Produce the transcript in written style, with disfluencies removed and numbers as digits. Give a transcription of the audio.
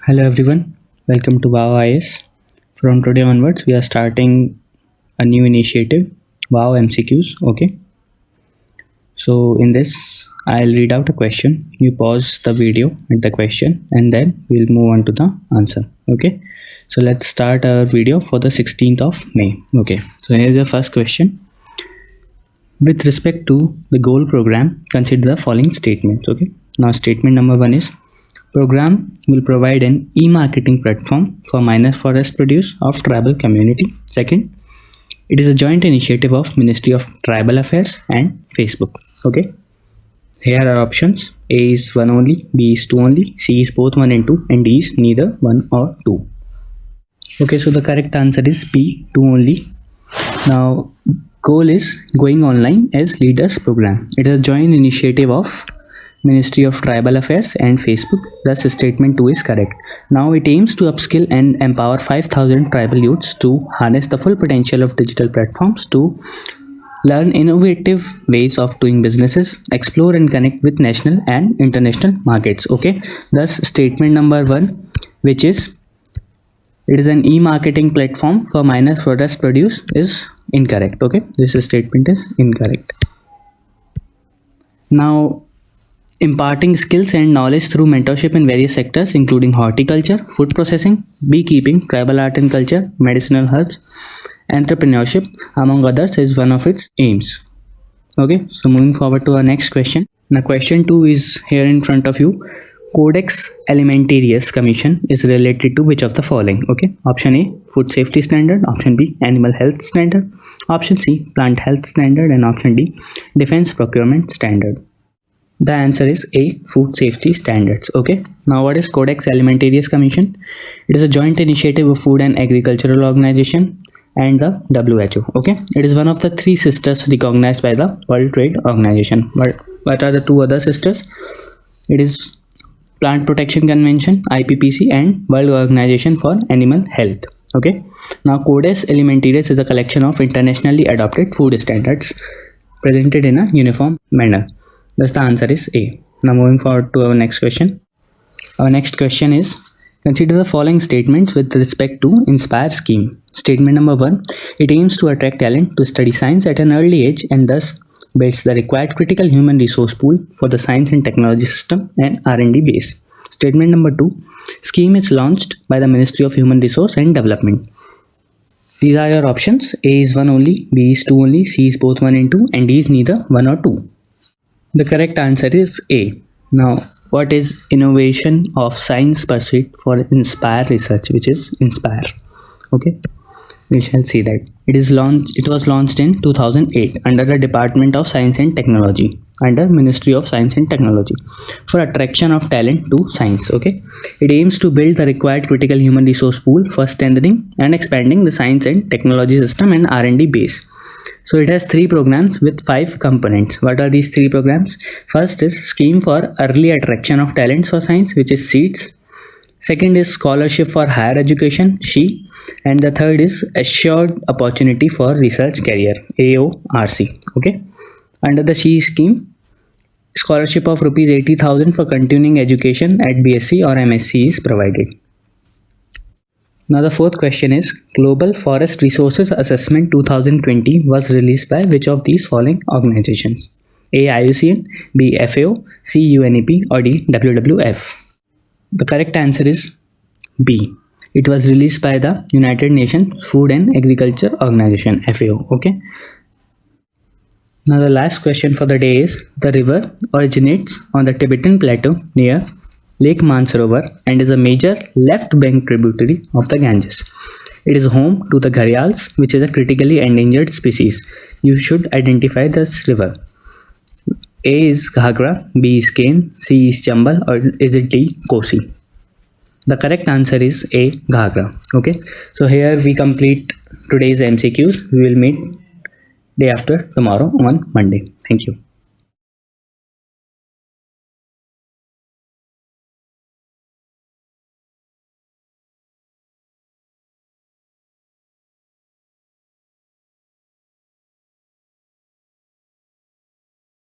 Hello everyone, welcome to WOW IS. From today onwards, we are starting a new initiative, WOW MCQs. Okay, so in this, I'll read out a question. You pause the video at the question, and then we'll move on to the answer. Okay, so let's start our video for the 16th of May. Okay, so here's the first question. With respect to the goal program, consider the following statements. Okay, now statement number one is program will provide an e-marketing platform for minor forest produce of tribal community. Second, it is a joint initiative of Ministry of Tribal Affairs and Facebook. Okay, here are options. A is 1 only, B is 2 only, C is both 1 and 2, and D is neither 1 or 2. Okay, so the correct answer is B, 2 only. Now, goal is going online as leaders program. It is a joint initiative of Ministry of Tribal Affairs and Facebook. Thus, statement 2 is correct. Now, it aims to upskill and empower 5,000 tribal youths to harness the full potential of digital platforms to learn innovative ways of doing businesses, explore and connect with national and international markets. Okay, thus statement number 1, which is it is an e-marketing platform for minor forest produce, is incorrect. Okay, this statement is incorrect. Now, imparting skills and knowledge through mentorship in various sectors including horticulture, food processing, beekeeping, tribal art and culture, medicinal herbs, entrepreneurship, among others, is one of its aims. Okay, so moving forward to our next question. Now question 2 is here in front of you. Codex Alimentarius Commission is related to which of the following? Okay, option A, food safety standard, option B, animal health standard, option C, plant health standard, and option D, defense procurement standard. The answer is A, food safety standards. Okay, now what is Codex Alimentarius Commission? It is a joint initiative of Food and Agricultural Organization and the WHO. Okay, it is one of the 3 sisters recognized by the World Trade Organization. But what are the 2 other sisters? It is Plant Protection Convention, IPPC, and World Organization for Animal Health. Okay, now Codex Alimentarius is a collection of internationally adopted food standards presented in a uniform manner. Thus the answer is A. Now moving forward to our next question. Our next question is, consider the following statements with respect to INSPIRE scheme. Statement number 1, it aims to attract talent to study science at an early age and thus builds the required critical human resource pool for the science and technology system and R&D base. Statement number 2, scheme is launched by the Ministry of Human Resource and Development. These are your options. A is 1 only, B is 2 only, C is both 1 and 2, and D is neither 1 or 2. The correct answer is A. Now, what is Innovation of Science Pursuit for Inspire Research, which is INSPIRE? Okay, we shall see that. It was launched in 2008 under the Department of Science and Technology, under Ministry of Science and Technology, for attraction of talent to science. Okay, it aims to build the required critical human resource pool for strengthening and expanding the science and technology system and R&D base. So it has 3 programs with 5 components. What are these 3 programs? First is Scheme for Early Attraction of Talents for Science, which is SEEDS. Second is Scholarship for Higher Education, SHE. And the third is Assured Opportunity for Research Career, AORC. Okay. Under the SHE scheme, scholarship of rupees 80,000 for continuing education at BSc or MSc is provided. Now the fourth question is, Global Forest Resources Assessment 2020 was released by which of these following organizations? A, IUCN, B, FAO, C, UNEP, or D, WWF? The correct answer is B. It was released by the United Nations Food and Agriculture Organization, FAO. Okay. Now the last question for the day is, the river originates on the Tibetan Plateau near Lake Mansarovar and is a major left bank tributary of the Ganges. It is home to the gharials, which is a critically endangered species. You should identify this river. A is Ghagra, B is Ken, C is Chambal, or is it D, Kosi? The correct answer is A, Ghagra. Okay, so here we complete today's MCQs. We will meet day after tomorrow on Monday. Thank you.